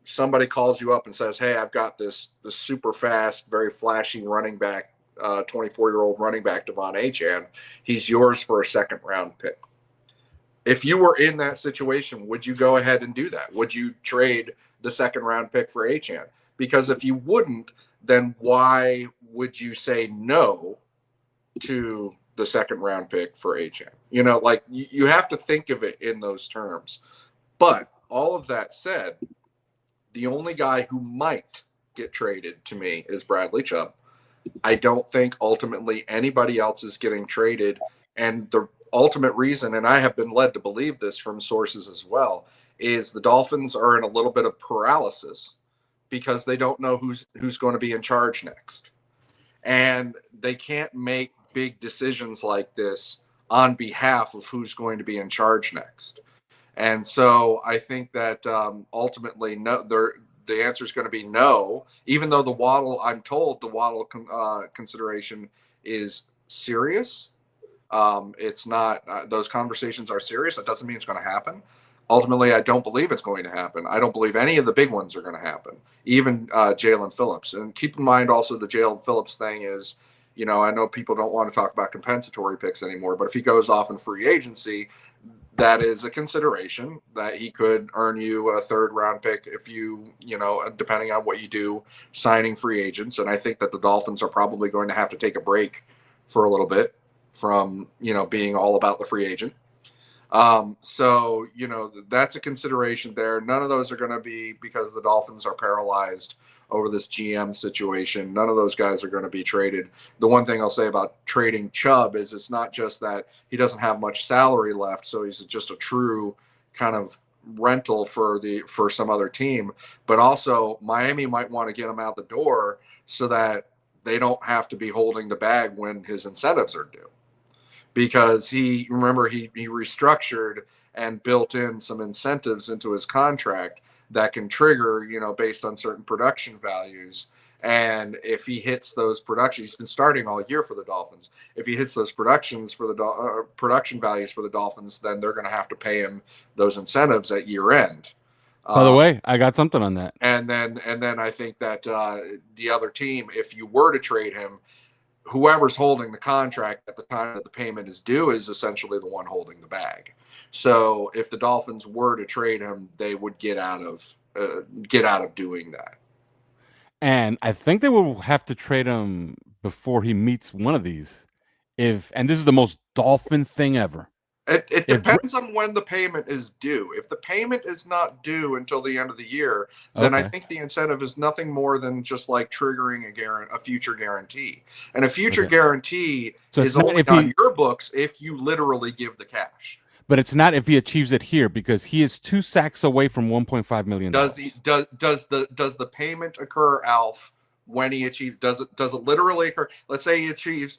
somebody calls you up and says, hey, I've got this super fast, very flashy running back, 24-year-old running back, Devon Achan. He's yours for a second round pick. If you were in that situation, would you go ahead and do that? Would you trade the second round pick for Achan? Because if you wouldn't, then why would you say no to the second round pick for Achan? You have to think of it in those terms. But all of that said, the only guy who might get traded to me is Bradley Chubb. I don't think ultimately anybody else is getting traded. And the ultimate reason, and I have been led to believe this from sources as well, is the Dolphins are in a little bit of paralysis because they don't know who's going to be in charge next. And they can't make big decisions like this on behalf of who's going to be in charge next. And so I think that ultimately, no, the answer is going to be no, even though I'm told the Waddle consideration is serious. It's not, those conversations are serious. That doesn't mean it's going to happen. Ultimately, I don't believe it's going to happen. I don't believe any of the big ones are going to happen, even Jalen Phillips. And keep in mind also the Jalen Phillips thing is, I know people don't want to talk about compensatory picks anymore, but if he goes off in free agency, that is a consideration that he could earn you a third round pick if depending on what you do, signing free agents. And I think that the Dolphins are probably going to have to take a break for a little bit from, being all about the free agent. So, that's a consideration there. None of those are going to be because the Dolphins are paralyzed over this GM situation. None of those guys are going to be traded. The one thing I'll say about trading Chubb is it's not just that he doesn't have much salary left, so he's just a true kind of rental for some other team, but also Miami might want to get him out the door so that they don't have to be holding the bag when his incentives are due. Because he restructured and built in some incentives into his contract that can trigger, based on certain production values. And if he hits those productions, he's been starting all year for the Dolphins. If he hits those productions for the production values for the Dolphins, then they're going to have to pay him those incentives at year end. By the way, I got something on that. And then I think that the other team, if you were to trade him, whoever's holding the contract at the time that the payment is due is essentially the one holding the bag. So if the Dolphins were to trade him, they would get out of doing that. And I think they will have to trade him before he meets one of these. And this is the most Dolphin thing ever. It depends on when the payment is due. If the payment is not due until the end of the year, then I think the incentive is nothing more than just like triggering a future guarantee. And a future guarantee is only on your books if you literally give the cash. But it's not if he achieves it here, because he is 2 sacks away from $1.5 million. Does the payment occur, Alf, when he achieves? Does it literally occur? Let's say he achieves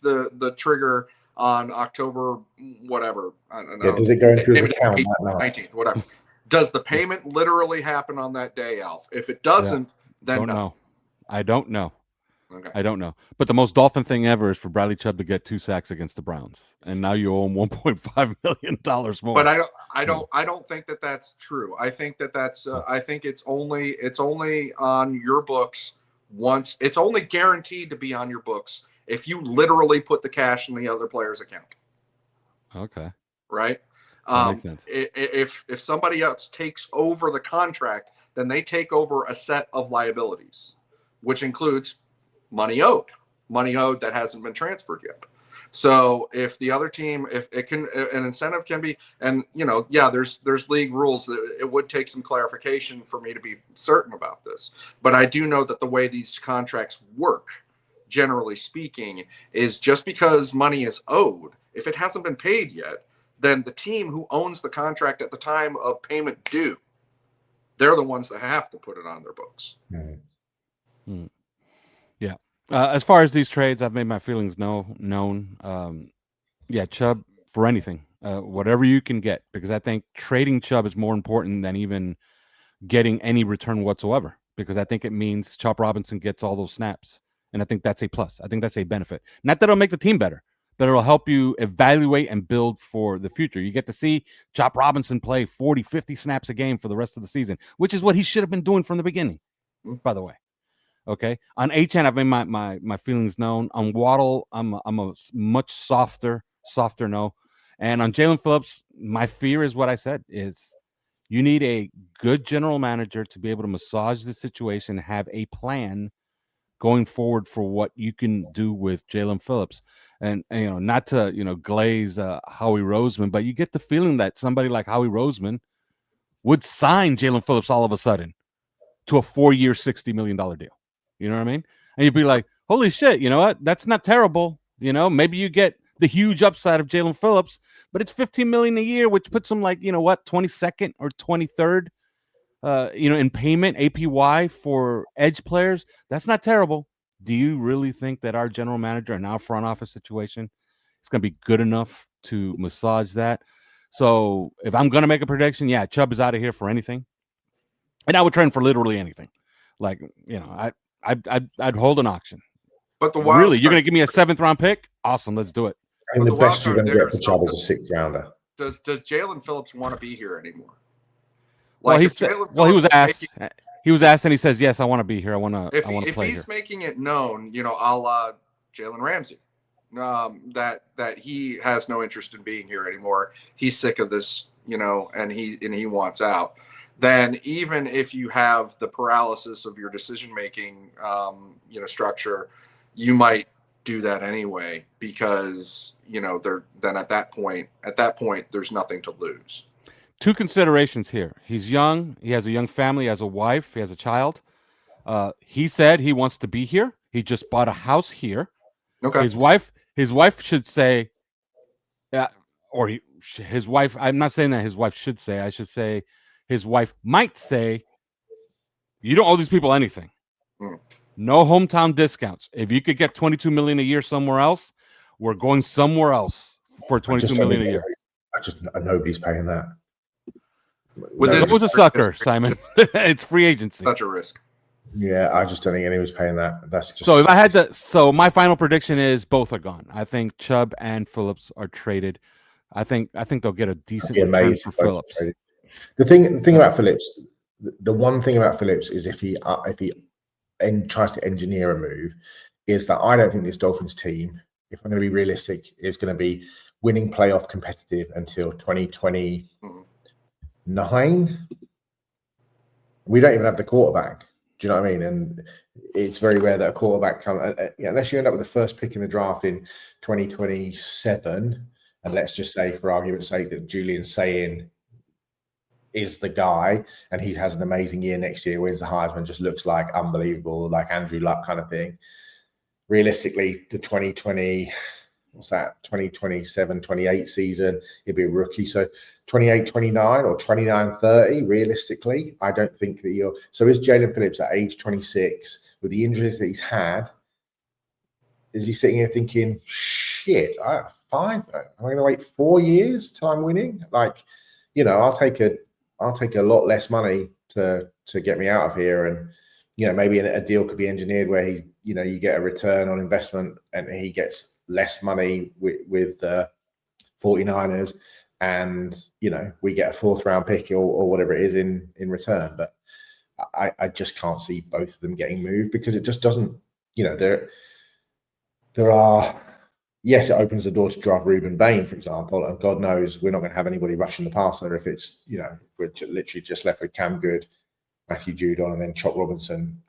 the trigger on October, whatever. I don't know. Yeah, does it go into his account? 19th, whatever. Does the payment literally happen on that day, Alf? If it doesn't, then don't no. know. I don't know. Okay. I don't know. But the most Dolphin thing ever is for Bradley Chubb to get 2 sacks against the Browns, and now you owe him $1.5 million more. But I don't think that that's true. I think that that's. I think it's only on your books once. It's only guaranteed to be on your books if you literally put the cash in the other player's account. Okay. Right. That makes sense. If somebody else takes over the contract, then they take over a set of liabilities, which includes money owed that hasn't been transferred yet. So if the other team, if it can, an incentive can be, and there's league rules that it would take some clarification for me to be certain about this. But I do know that the way these contracts work, generally speaking, is just because money is owed, if it hasn't been paid yet, then the team who owns the contract at the time of payment due, they're the ones that have to put it on their books. Mm-hmm. Yeah. As far as these trades, I've made my feelings known. Yeah, Chubb for anything, whatever you can get, because I think trading Chubb is more important than even getting any return whatsoever, because I think it means Chop Robinson gets all those snaps. And I think that's a plus. I think that's a benefit. Not that it'll make the team better, but it'll help you evaluate and build for the future. You get to see Chop Robinson play 40, 50 snaps a game for the rest of the season, which is what he should have been doing from the beginning, by the way. Okay. On Achane, I've made my feelings known. On Waddle, I'm a much softer no. And on Jalen Phillips, my fear is what I said is you need a good general manager to be able to massage the situation, have a plan going forward for what you can do with Jalen Phillips. And not to, glaze Howie Roseman, but you get the feeling that somebody like Howie Roseman would sign Jalen Phillips all of a sudden to a 4-year, $60 million deal. You know what I mean? And you'd be like, holy shit, you know what? That's not terrible. Maybe you get the huge upside of Jalen Phillips, but it's $15 million a year, which puts him like, 22nd or 23rd, in payment, APY for edge players. That's not terrible. Do you really think that our general manager and our front office situation is going to be good enough to massage that? So if I'm going to make a prediction, yeah, Chubb is out of here for anything. And I would trade for literally anything. Like, I'd hold an auction. But the you're going to give me a 7th round pick? Awesome, let's do it. And the best you're going to get for Chubb is a 6th rounder. Does Jalen Phillips want to be here anymore? Like, he was asked. He was asked, and he says, "Yes, I want to be here. I want to. I want to play here." If he's making it known, a la Jalen Ramsey, that he has no interest in being here anymore. He's sick of this, and he wants out. Then even if you have the paralysis of your decision making, structure, you might do that anyway because then at that point there's nothing to lose. 2 considerations here. He's young. He has a young family. He has a wife. He has a child. He said he wants to be here. He just bought a house here. Okay. His wife should say, his wife. I'm not saying that his wife should say. I should say his wife might say, you don't owe these people anything. No hometown discounts. If you could get $22 million a year somewhere else, we're going somewhere else for $22 million a year. Nobody's paying that. That was a sucker, Simon. It's free agency. Such a risk. Yeah, I just don't think anyone's paying that. That's just so. If I had to, so my final prediction is both are gone. I think Chubb and Phillips are traded. I think they'll get a decent return for Phillips. The thing about Phillips, the one thing about Phillips is if he tries to engineer a move, is that I don't think this Dolphins team, if I'm going to be realistic, is going to be winning playoff competitive until 2029. We don't even have the quarterback. Do you know what I mean? And it's very rare that a quarterback comes, unless you end up with the first pick in the draft in 2027. And let's just say, for argument's sake, that Julian Sayin is the guy and he has an amazing year next year, wins the Heisman, just looks like unbelievable, like Andrew Luck kind of thing. Realistically, the 2027, 28 season, he'll be a rookie. So 28, 29 or 29, 30, realistically, I don't think that you're. So is Jalen Phillips at age 26 with the injuries that he's had? Is he sitting here thinking, shit, I'm going to wait 4 years till I'm winning? Like, I'll take a lot less money to get me out of here. And, maybe a deal could be engineered where he's, you get a return on investment and he gets less money with the 49ers and, we get a 4th round pick or whatever it is in return. But I just can't see both of them getting moved because it just doesn't, there are yes, it opens the door to draft Reuben Bain, for example, and God knows we're not going to have anybody rushing the passer if it's, we're literally just left with Cam Good, Matthew Judon, and then Chop Robinson.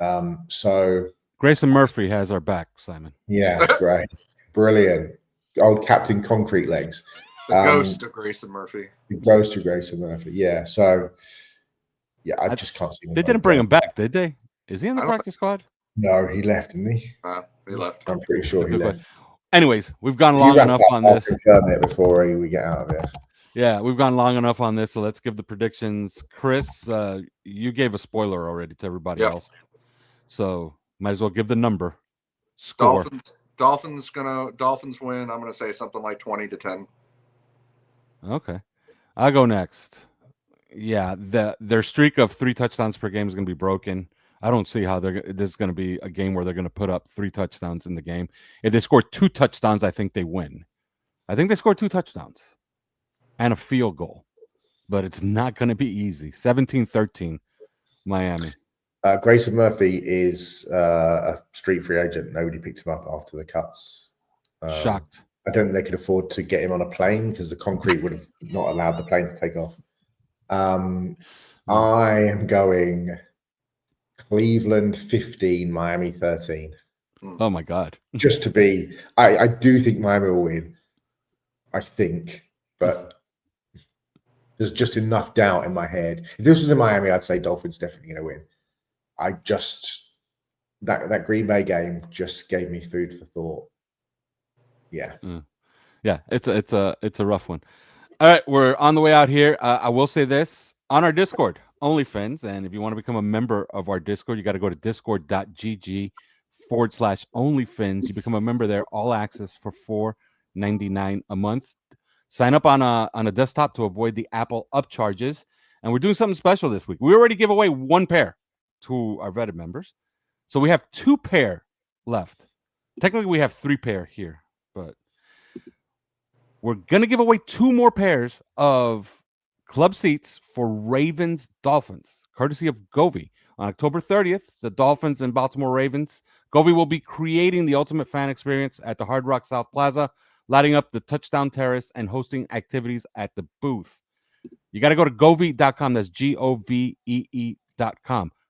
So Grayson Murphy has our back, Simon. yeah, great, brilliant, old Captain Concrete Legs, The ghost of Grayson Murphy. the ghost of Grayson Murphy. Yeah, so yeah, I just can't see. They didn't bring him back, did they? Is he in the practice squad? No, he left, didn't he? He left. I'm pretty sure he left. Anyways, we've gone long enough on this. I'll confirm it before we get out of here. Yeah, we've gone long enough on this, so let's give the predictions. Chris, you gave a spoiler already to everybody else, so might as well give the number. Score. Dolphins win. I'm gonna say something like 20-10. Okay, I'll go next. Yeah, their streak of 3 touchdowns per game is going to be broken. I don't see how this is going to be a game where they're going to put up 3 touchdowns in the game. If they score 2 touchdowns, I think they win. I think they score 2 touchdowns and a field goal, but it's not going to be easy. 17-13, Miami. Grayson Murphy is a street free agent. Nobody picked him up after the cuts. Shocked. I don't think they could afford to get him on a plane because the concrete would have not allowed the plane to take off. I am going Cleveland 15, Miami 13. Oh my God. Just to be, I do think Miami will win. I think, but there's just enough doubt in my head. If this was in Miami, I'd say Dolphins definitely going to win. I just, that Green Bay game just gave me food for thought. Yeah. Yeah, it's a rough one. All right, we're on the way out here. I will say this on our Discord, OnlyFins, and if you want to become a member of our Discord, you got to go to discord.gg/OnlyFins. You become a member there, all access for $4.99 a month. Sign up on a desktop to avoid the Apple upcharges. And we're doing something special this week. We already give away 1 pair to our vetted members, so we have 2 pair left. Technically, we have 3 pair here, but we're going to give away 2 more pairs of club seats for Ravens Dolphins, courtesy of Govey. On October 30th, the Dolphins and Baltimore Ravens, Govey will be creating the ultimate fan experience at the Hard Rock South Plaza, lighting up the touchdown terrace and hosting activities at the booth. You got to go to govee.com. That's GOVEE.com.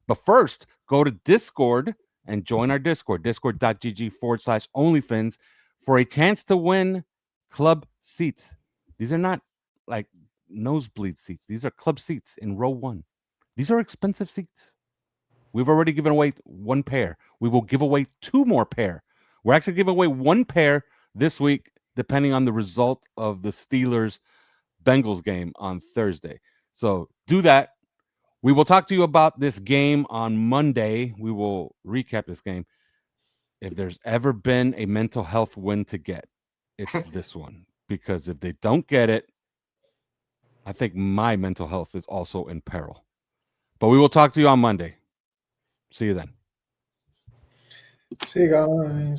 But first, go to Discord and join our Discord, discord.gg/OnlyFins, for a chance to win club seats. These are not like nosebleed seats. These are club seats in row 1. These are expensive seats. We've already given away 1 pair. We will give away 2 more pair. We're actually giving away 1 pair this week, depending on the result of the Steelers-Bengals game on Thursday. So do that. We will talk to you about this game on Monday. We will recap this game. If there's ever been a mental health win to get, it's this one. Because if they don't get it, I think my mental health is also in peril. But we will talk to you on Monday. See you then. See you guys.